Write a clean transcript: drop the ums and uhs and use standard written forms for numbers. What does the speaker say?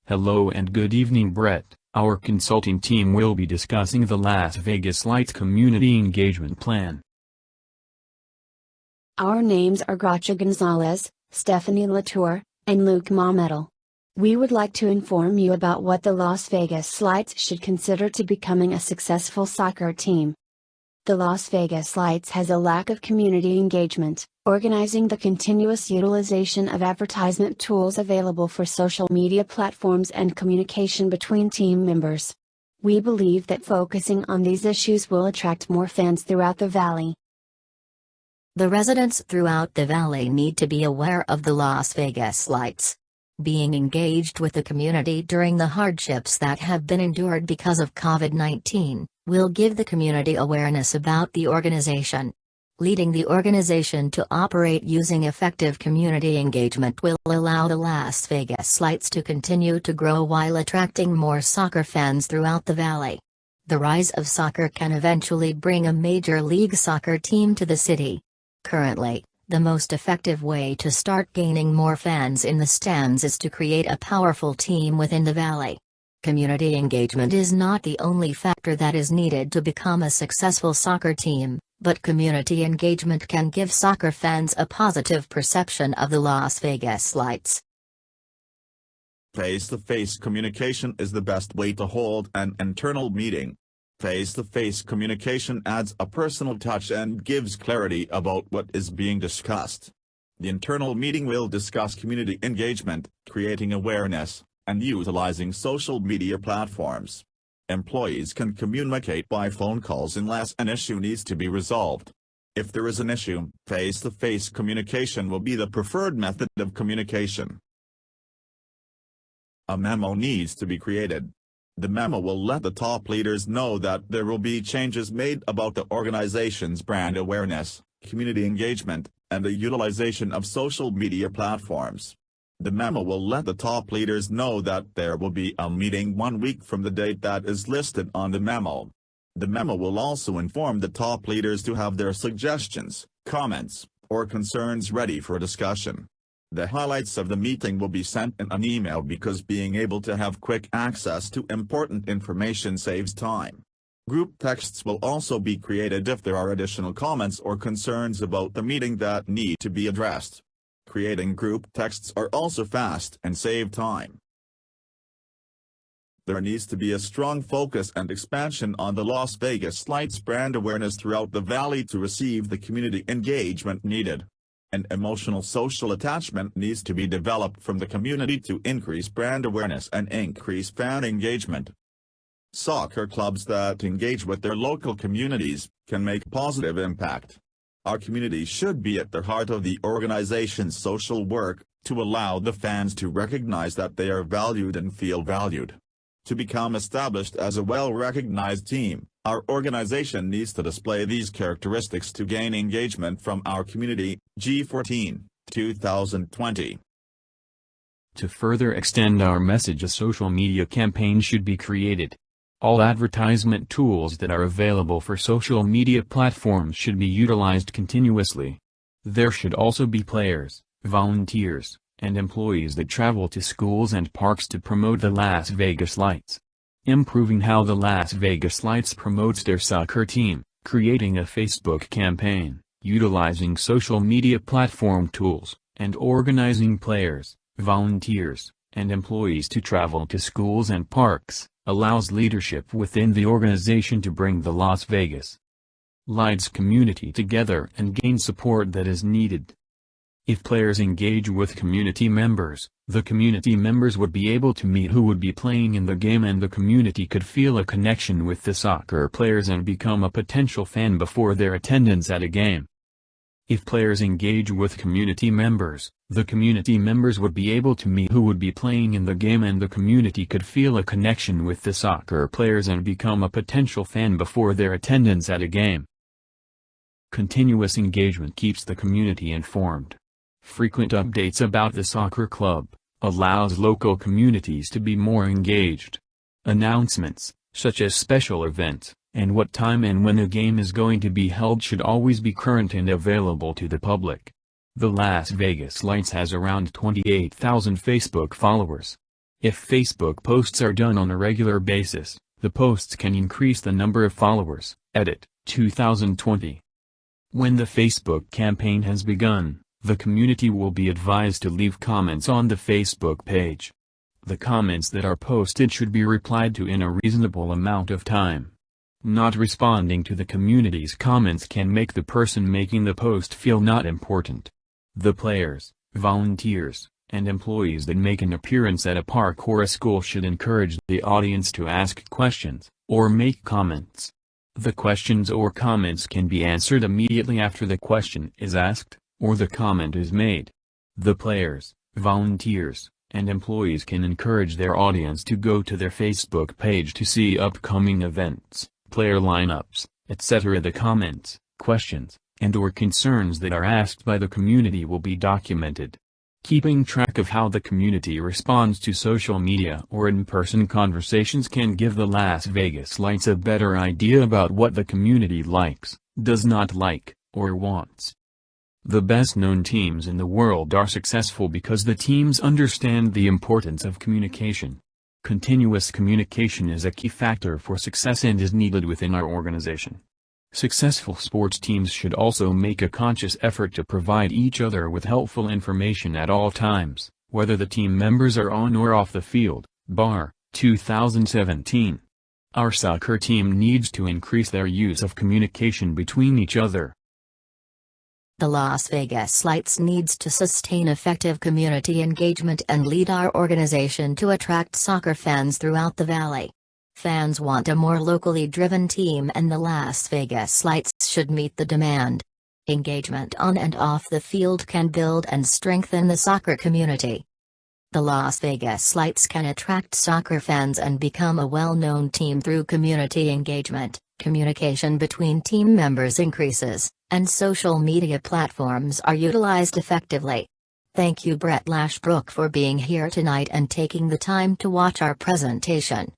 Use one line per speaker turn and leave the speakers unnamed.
Hello and good evening, Brett. Our consulting team will be discussing the Las Vegas Lights Community Engagement Plan.
Our names are Gonzalez, Stephanie Latour, and Luke Malmedal. We would like to inform you about what the Las Vegas Lights should consider to becoming a successful soccer team. The Las Vegas Lights has a lack of community engagement, organizing the continuous utilization of advertisement tools available for social media platforms and communication between team members. We believe that focusing on these issues will attract more fans throughout the valley.
The residents throughout the valley need to be aware of the Las Vegas Lights. Being engaged with the community during the hardships that have been endured because of COVID-19 will give the community awareness about the organization. Leading the organization to operate using effective community engagement will allow the Las Vegas Lights to continue to grow while attracting more soccer fans throughout the valley. The rise of soccer can eventually bring a major league soccer team to the city. Currently, the most effective way to start gaining more fans in the stands is to create a powerful team within the valley. Community engagement is not the only factor that is needed to become a successful soccer team, but community engagement can give soccer fans a positive perception of the Las Vegas Lights.
Face-to-face communication is the best way to hold an internal meeting. Face-to-face communication adds a personal touch and gives clarity about what is being discussed. The internal meeting will discuss community engagement, creating awareness, and utilizing social media platforms. Employees can communicate by phone calls unless an issue needs to be resolved. If there is an issue, face-to-face communication will be the preferred method of communication. A memo needs to be created. The memo will let the top leaders know that there will be changes made about the organization's brand awareness, community engagement, and the utilization of social media platforms. The memo will let the top leaders know that there will be a meeting 1 week from the date that is listed on the memo. The memo will also inform the top leaders to have their suggestions, comments, or concerns ready for discussion. The highlights of the meeting will be sent in an email because being able to have quick access to important information saves time. Group texts will also be created if there are additional comments or concerns about the meeting that need to be addressed. Creating group texts are also fast and save time. There needs to be a strong focus and expansion on the Las Vegas Lights brand awareness throughout the valley to receive the community engagement needed. An emotional social attachment needs to be developed from the community to increase brand awareness and increase fan engagement. Soccer clubs that engage with their local communities can make positive impact. Our community should be at the heart of the organization's social work, to allow the fans to recognize that they are valued and feel valued. To become established as a well-recognized team, our organization needs to display these characteristics to gain engagement from our community. G14, 2020.
To further extend our message, a social media campaign should be created. All advertisement tools that are available for social media platforms should be utilized continuously. There should also be players, volunteers, and employees that travel to schools and parks to promote the Las Vegas Lights. Improving how the Las Vegas Lights promotes their soccer team, creating a Facebook campaign, utilizing social media platform tools, and organizing players, volunteers, and employees to travel to schools and parks, allows leadership within the organization to bring the Las Vegas Lights community together and gain support that is needed. If players engage with community members, the community members would be able to meet who would be playing in the game, and the community could feel a connection with the soccer players and become a potential fan before their attendance at a game. If players engage with community members, the community members would be able to meet who would be playing in the game, and the community could feel a connection with the soccer players and become a potential fan before their attendance at a game. Continuous engagement keeps the community informed. Frequent updates about the soccer club allows local communities to be more engaged. Announcements, such as special events, and what time and when a game is going to be held, should always be current and available to the public. The Las Vegas Lights has around 28,000 Facebook followers. If Facebook posts are done on a regular basis, the posts can increase the number of followers. Edit, 2020. When the Facebook campaign has begun, the community will be advised to leave comments on the Facebook page. The comments that are posted should be replied to in a reasonable amount of time. Not responding to the community's comments can make the person making the post feel not important. The players, volunteers, and employees that make an appearance at a park or a school should encourage the audience to ask questions, or make comments. The questions or comments can be answered immediately after the question is asked, or the comment is made. The players, volunteers, and employees can encourage their audience to go to their Facebook page to see upcoming events, player lineups, etc. The comments, questions, and/or concerns that are asked by the community will be documented. Keeping track of how the community responds to social media or in-person conversations can give the Las Vegas Lights a better idea about what the community likes, does not like, or wants. The best-known teams in the world are successful because the teams understand the importance of communication. Continuous communication is a key factor for success and is needed within our organization. Successful sports teams should also make a conscious effort to provide each other with helpful information at all times, whether the team members are on or off the field. Bar, 2017. Our soccer team needs to increase their use of communication between each other.
The Las Vegas Lights needs to sustain effective community engagement and lead our organization to attract soccer fans throughout the valley. Fans want a more locally driven team, and the Las Vegas Lights should meet the demand. Engagement on and off the field can build and strengthen the soccer community. The Las Vegas Lights can attract soccer fans and become a well-known team through community engagement, communication between team members increases, and social media platforms are utilized effectively. Thank you Brett Lashbrook for being here tonight and taking the time to watch our presentation.